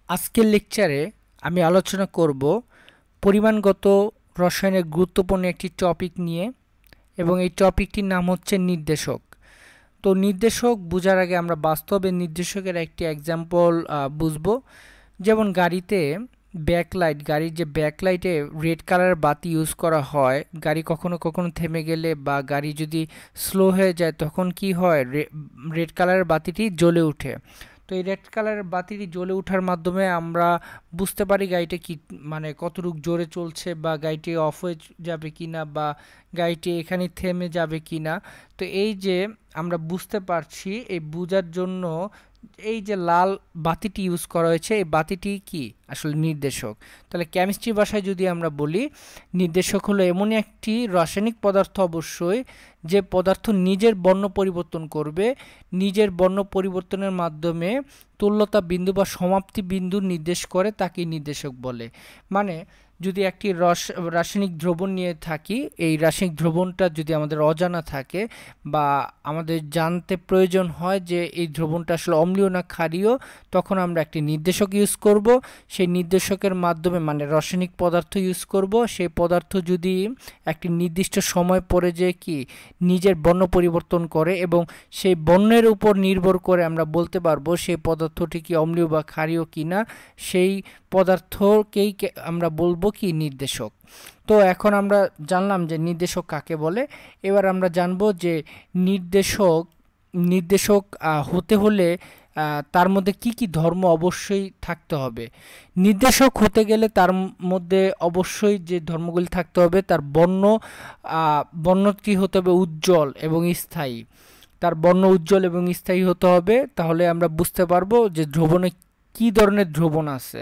আজকের লেকচারে আমি আলোচনা করব পরিমাণগত রসায়নের গুরুত্বপূর্ণ একটি টপিক নিয়ে এবং এই টপিকটির নাম হচ্ছে নির্দেশক। তো নির্দেশক বোঝার আগে আমরা বাস্তবে নির্দেশকের একটি এক্সাম্পল বুঝব। যেমন গাড়িতে ব্যাকলাইট, গাড়ির যে ব্যাকলাইটে রেড কালারের বাতি ইউজ করা হয়, গাড়ি কখনো কখনো থেমে গেলে বা গাড়ি যদি স্লো হয়ে যায় তখন কি হয়, রেড কালারের বাতিটি জ্বলে ওঠে। তো এই রেড কালারের বাতিটি জ্বলে ওঠার মাধ্যমে আমরা বুঝতে পারি গাড়িটা কি মানে কতটুকু জোরে চলছে বা গাড়িটি অফ হয়ে যাবে কিনা বা গাড়িটি এখানে থেমে যাবে কিনা। তো এই যে আমরা বুঝতে পারছি, এই বোঝার জন্য এই যে লাল বাতিটি ইউজ করা হয়েছে, এই বাতিটি কি আসলে নির্দেশক। তাহলে কেমিস্ট্রি ভাষায় যদি আমরা বলি, নির্দেশক হলো এমনই একটি রাসায়নিক পদার্থ অবশ্যই যে পদার্থ নিজের বর্ণ পরিবর্তন করবে, নিজের বর্ণ পরিবর্তনের মাধ্যমে তুল্যতা বিন্দু বা সমাপ্তি বিন্দু নির্দেশ করে, তাকে নির্দেশক বলে। মানে যদি একটি রাসায়নিক দ্রবণ নিয়ে থাকি, এই রাসায়নিক দ্রবণটা যদি আমাদের অজানা থাকে বা আমাদের জানতে প্রয়োজন হয় যে এই দ্রবণটা আসলে অম্লীয় না ক্ষারীয়, তখন আমরা একটি নির্দেশক ইউজ করব। সেই নির্দেশকের মাধ্যমে মানে রাসায়নিক পদার্থ ইউজ করব। সেই পদার্থ যদি একটি নির্দিষ্ট সময় পরে যে কি নিজের বর্ণ পরিবর্তন করে এবং সেই বর্ণের উপর নির্ভর করে আমরা বলতে পারবো সেই পদার্থটি কি অম্লীয় বা ক্ষারীয় কিনা, সেই পদার্থকেই আমরা বলবো কি নির্দেশক। তো এখন আমরা জানলাম যে নির্দেশক কাকে বলে। এবার আমরা জানবো যে নির্দেশক হতে হলে তার মধ্যে কি কি ধর্ম অবশ্যই থাকতে হবে। নির্দেশক হতে গেলে তার মধ্যে অবশ্যই যে ধর্মগুলি থাকতে হবে, তার বর্ণ কি হতে হবে, উজ্জ্বল এবং স্থায়ী। তার বর্ণ উজ্জ্বল এবং স্থায়ী হতে হবে, তাহলে আমরা বুঝতে পারবো যে দ্রবণে কি ধরনের দ্রবণ আছে।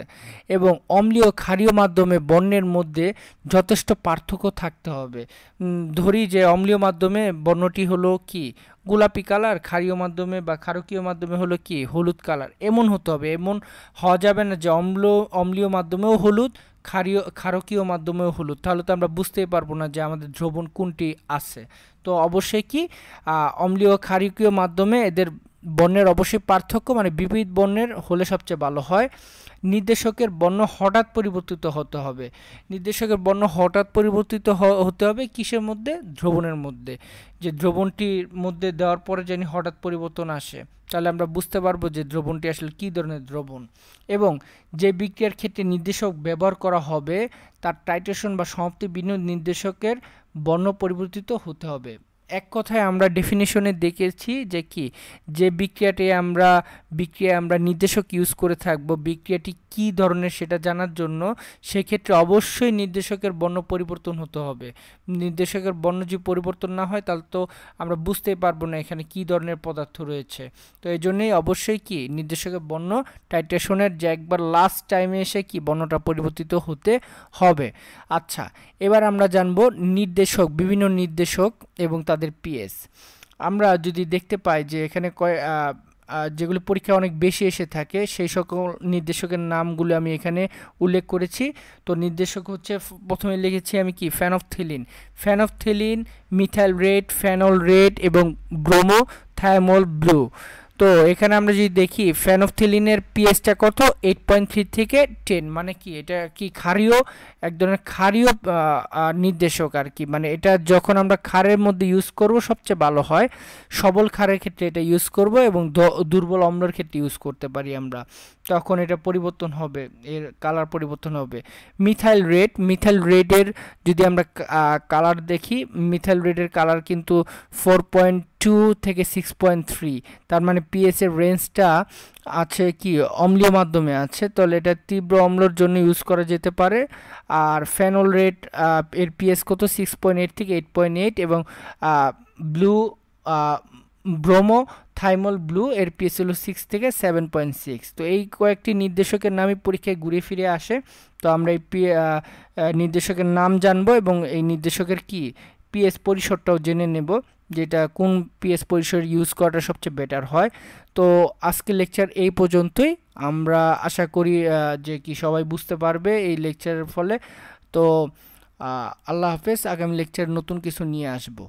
এবং অম্লীয় ক্ষারীয় মাধ্যমে বর্ণের মধ্যে যথেষ্ট পার্থক্য থাকতে হবে। ধরি যে অম্লীয় মাধ্যমে বর্ণটি হলো কি গোলাপি কালার, ক্ষারীয় মাধ্যমে বা ক্ষারকীয় মাধ্যমে হলো কি হলুদ কালার, এমন হতে হবে। এমন হওয়া যাবে না যে অম্লীয় মাধ্যমেও হলুদ, ক্ষারকীয় মাধ্যমেও হলুদ, তাহলে তো আমরা বুঝতেই পারবো না যে আমাদের দ্রবণ কোনটি আছে। তো অবশ্যই কি অম্লীয় ক্ষারকীয় মাধ্যমে এদের বর্ণের অবশ্যই পার্থক্য, মানে বিপরীত বর্ণের হলে সবচেয়ে ভালো হয়। নির্দেশকের বর্ণ হঠাৎ পরিবর্তিত হতে হবে। নির্দেশকের বর্ণ হঠাৎ পরিবর্তিত হতে হবে কিসের মধ্যে, দ্রবণের মধ্যে। যে দ্রবণটির মধ্যে দেওয়ার পরে যেন হঠাৎ পরিবর্তন আসে, তাহলে আমরা বুঝতে পারবো যে দ্রবণটি আসলে কী ধরনের দ্রবণ। এবং যে বিক্রিয়ার ক্ষেত্রে নির্দেশক ব্যবহার করা হবে তার টাইট্রেশন বা সমাপ্তি বিন্দু নির্দেশকের বর্ণ পরিবর্তিত হতে হবে। এক কথায় আমরা ডেফিনেশনে দেখেছি যে কি, যে বিক্রিয়ায় আমরা নির্দেশক ইউজ করে থাকবো, বিক্রিয়াটি কি ধরনের সেটা জানার জন্য সেক্ষেত্রে অবশ্যই নির্দেশকের বর্ণ পরিবর্তন হতে হবে। নির্দেশকের বর্ণ যদি পরিবর্তন না হয় তাহলে তো আমরা বুঝতেই পারবো না এখানে কি ধরনের পদার্থ রয়েছে। তো এই জন্যই অবশ্যই কি নির্দেশকের বর্ণ টাইট্রেশনের যে একবার লাস্ট টাইমে এসে কি বর্ণটা পরিবর্তিত হতে হবে। আচ্ছা, এবার আমরা জানবো নির্দেশক, বিভিন্ন নির্দেশক এবং তাদের পিএস। আমরা যদি দেখতে পাই যে এখানে যেগুলো পরীক্ষায় অনেক বেশি এসে থাকে সেই সকল নির্দেশকের নামগুলো আমি এখানে উল্লেখ করেছি। তো নির্দেশক হচ্ছে, প্রথমে লিখেছি আমি কি phenolphthalein, methyl red, phenol red এবং ব্রোমো থায়ামল ব্লু। তো এখানে আমরা যদি দেখি ফেনফথেলিনের পিএইচটা কত, 8.3 থেকে 10, মানে কি এটা কি ক্ষারীয়, এক ধরনের ক্ষারীয় নির্দেশক আর কি। মানে এটা যখন আমরা ক্ষারের মধ্যে ইউজ করব সবচেয়ে ভালো হয়, সবল ক্ষারের ক্ষেত্রে এটা ইউজ করব এবং দুর্বল অম্লের ক্ষেত্রে ইউজ করতে পারি আমরা, তখন এটা পরিবর্তন হবে, এর কালার পরিবর্তন হবে। মিথাইল রেডের যদি আমরা কালার দেখি, মিথাইল রেডের কালার কিন্তু 4.2 থেকে 6.3, তার মানে পিএস এর রেঞ্জটা আছে কি অম্লীয় মাধ্যমে আছে, তাহলে এটা তীব্র অম্লর জন্য ইউজ করা যেতে পারে। আর ফেনল রেড এর পিএস কত, 6.8 থেকে 8.8 এবং ব্রোমো থাইমল ব্লু এর পিএস হলো 6 থেকে 7.6। তো এই কয়েকটি নির্দেশকের নামই পরীক্ষায় ঘুরে ফিরে আসে। তো আমরা এই নির্দেশকের নাম জানবো এবং এই নির্দেশকের কি পিএস পরিসরটাও জেনে নেব, যেটা কোন পিএস পরিসর ইউজ করাটা সবচেয়ে বেটার হয়। তো আজকের লেকচার এই পর্যন্তই। আমরা আশা করি যে কি সবাই বুঝতে পারবে এই লেকচারের ফলে। তো আল্লাহ হাফেজ, আগামী লেকচার নতুন কিছু নিয়ে আসবো।